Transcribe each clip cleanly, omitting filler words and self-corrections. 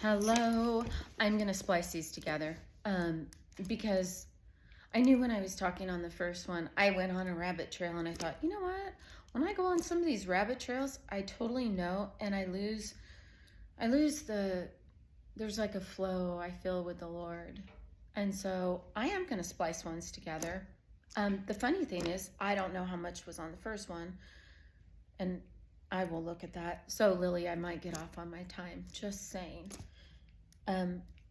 Hello. I'm going to splice these together because I knew when I was talking on the first one, I went on a rabbit trail and I thought, you know what? When I go on some of these rabbit trails, I totally know and I lose there's like a flow I feel with the Lord. And so I am going to splice ones together. The funny thing is, I don't know how much was on the first one, and I will look at that. So Lily, I might get off on my time, just saying.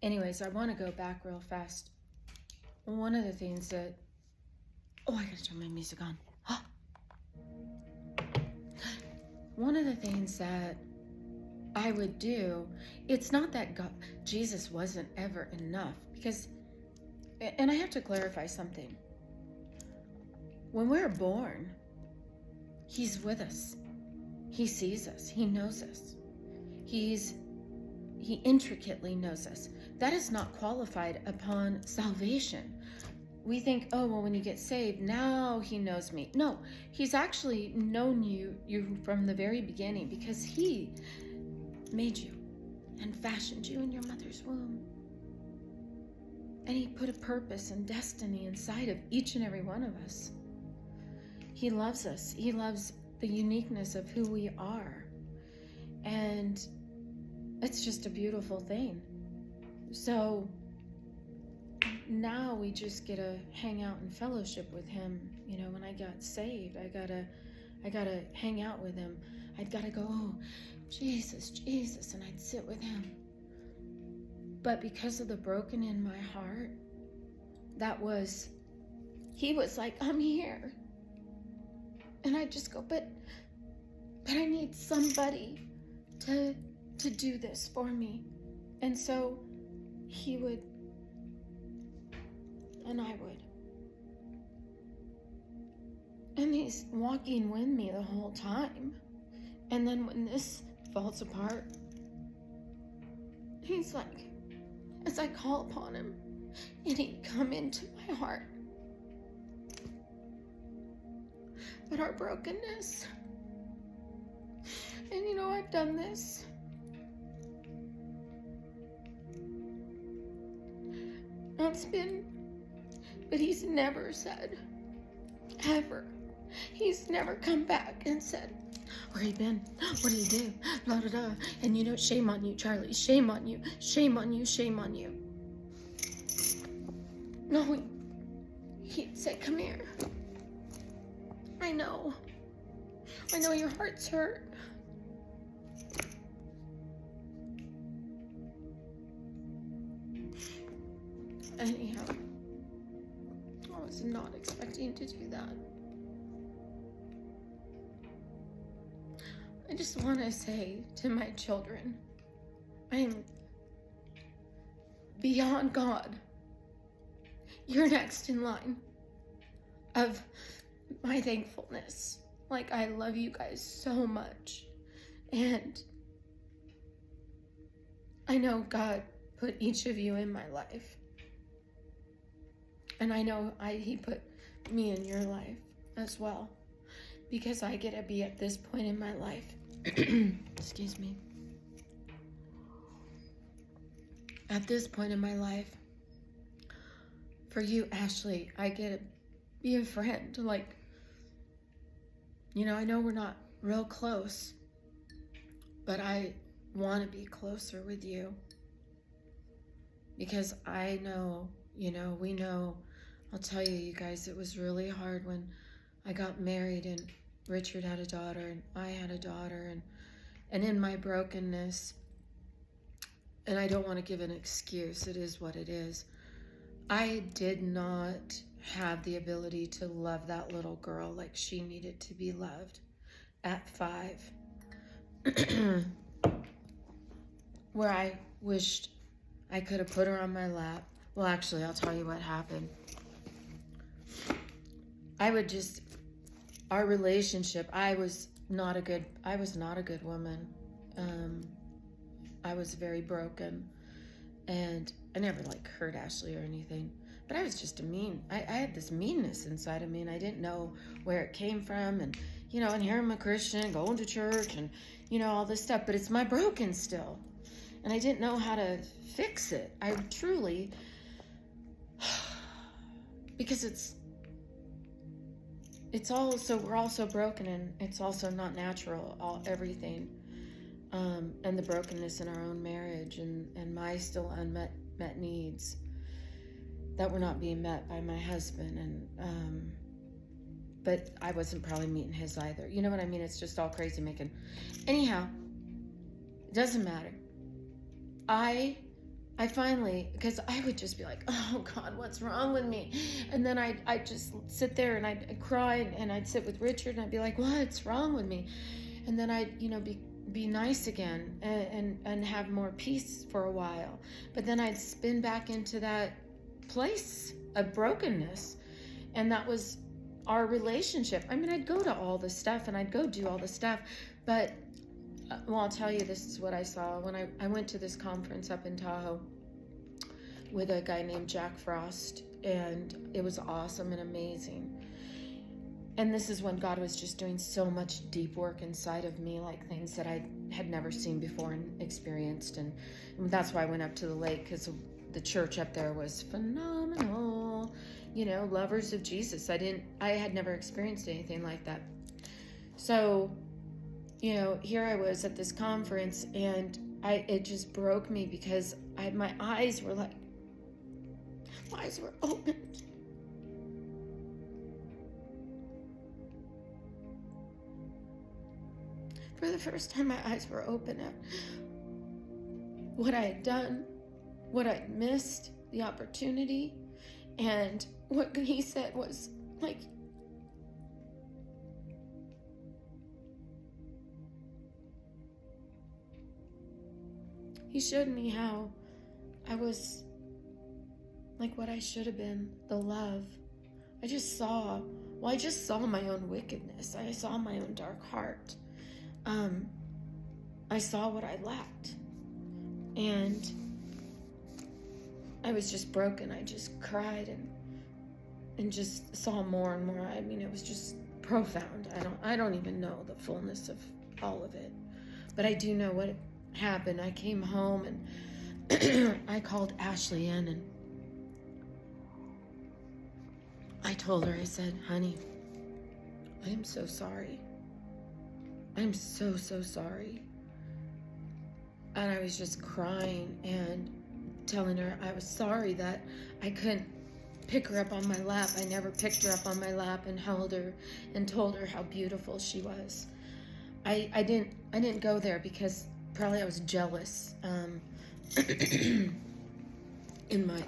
Anyways, I want to go back real fast. One of the things that, I gotta turn my music on. One of the things that I would do, it's not that Jesus wasn't ever enough, because, and I have to clarify something. When we're born, he's with us. He sees us. He knows us. He intricately knows us. That is not qualified upon salvation. We think, when you get saved, now he knows me. No, he's actually known you from the very beginning, because he made you and fashioned you in your mother's womb. And he put a purpose and destiny inside of each and every one of us. He loves us. He loves the uniqueness of who we are. And it's just a beautiful thing. So now we just get to hang out and fellowship with him. You know, when I got saved, I gotta hang out with him. I'd gotta go, Jesus, Jesus, and I'd sit with him. But because of the broken in my heart, he was like, I'm here. And I just go, but I need somebody to do this for me. And so he would, and I would. And he's walking with me the whole time. And then when this falls apart, he's like, as I call upon him, and he'd come into my heart. But our brokenness, and I've done this. But he's never said, ever, he's never come back and said, where you been? What did you do? Blah, blah, blah. And shame on you, Charlie. Shame on you. Shame on you. Shame on you. No, he'd say, come here. I know your heart's hurt. Anyhow, I was not expecting to do that. I just want to say to my children, I am beyond God. You're next in line of my thankfulness. Like, I love you guys so much. And I know God put each of you in my life. And I know he put me in your life as well. Because I get to be at this point in my life. Excuse me. At this point in my life, for you, Ashley, I get to be a friend. Like, I know we're not real close, but I want to be closer with you. Because I know, we know, I'll tell you guys, it was really hard when I got married and Richard had a daughter and I had a daughter, and in my brokenness, and I don't want to give an excuse, it is what it is. I did not have the ability to love that little girl like she needed to be loved at 5. Where I wished I could have put her on my lap. Well, actually, I'll tell you what happened. Our relationship, I was not a good woman. I was very broken, and I never hurt Ashley or anything, but I was just I had this meanness inside of me, and I didn't know where it came from, and and here I'm a Christian, going to church, and all this stuff, but it's my broken still. And I didn't know how to fix it. I truly, because it's all, so we're all so broken, and it's also not natural, everything. And the brokenness in our own marriage, and my still unmet needs that were not being met by my husband, and but I wasn't probably meeting his either. You know what I mean? It's just all crazy making. Anyhow, it doesn't matter. I finally, because I would just be like, oh God, what's wrong with me? And then I'd just sit there and I'd cry, and I'd sit with Richard and I'd be like, what's wrong with me? And then I'd, be nice again, and have more peace for a while. But then I'd spin back into that place of brokenness. And that was our relationship. I mean, I'd go to all the stuff and I'd go do all the stuff, but well, I'll tell you, this is what I saw when I went to this conference up in Tahoe with a guy named Jack Frost, and it was awesome and amazing. And this is when God was just doing so much deep work inside of me, like things that I had never seen before and experienced. And that's why I went up to the lake, because the church up there was phenomenal. Lovers of Jesus. I had never experienced anything like that. So, here I was at this conference, and it just broke me, because my eyes were open. For the first time, my eyes were open at what I had done, what I'd missed, the opportunity, and what he said was like, he showed me how I was like what I should have been, the love. I just saw my own wickedness. I saw my own dark heart. I saw what I lacked, and I was just broken. I just cried and just saw more and more. I mean, it was just profound. I don't even know the fullness of all of it, but I do know what happened. I came home, and I called Ashley in, and I told her, I said, honey, I am so sorry. I'm so, so sorry. And I was just crying and telling her I was sorry that I couldn't pick her up on my lap. I never picked her up on my lap and held her and told her how beautiful she was. I didn't go there because probably I was jealous in my